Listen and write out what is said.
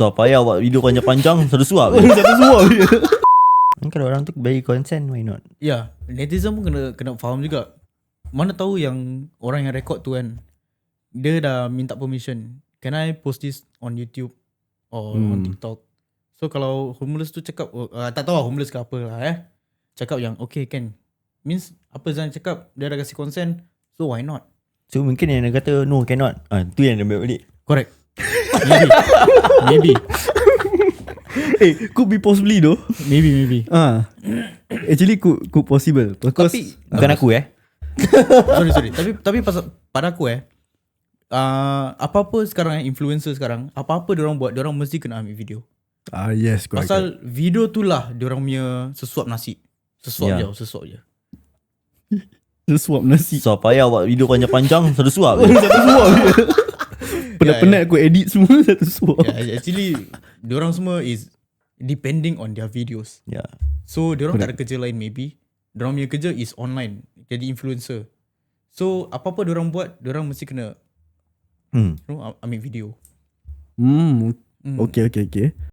Tak payah buat video panjang-panjang. Satu suap je. Satu suap je. Kalau orang tu bagi consent, why not? Ya, netizen pun kena faham juga. Mana tahu yang orang yang record tu kan, dia dah minta permission. Can I post this on YouTube or on TikTok? So kalau homeless tu cakap, tak tahu lah homeless ke apa lah cakap yang okay can. Means apa Zan cakap, dia dah kasi consent, so why not? So mungkin yang dia kata no cannot, tu yang dia ambil balik. Correct. Maybe. Could be possibly though. Maybe. Actually could possible. Because Tapi Bukan aku sorry. Tapi pasal pada aku apa-apa sekarang influencer sekarang, apa-apa diorang buat, diorang mesti kena ambil video. yes, correct. Pasal video tu lah diorang punya sesuap nasi. Sesuap je. Suap nasi. So payah buat video panjang-panjang. Satu suap je. Satu suap je. Penat-penat aku edit semua satu suap. Actually diorang semua is depending on their videos. Ya. So diorang tak ada kerja lain maybe. Diorang punya kerja is online, jadi influencer. So apa-apa diorang buat, diorang mesti kena ambil video. Okay.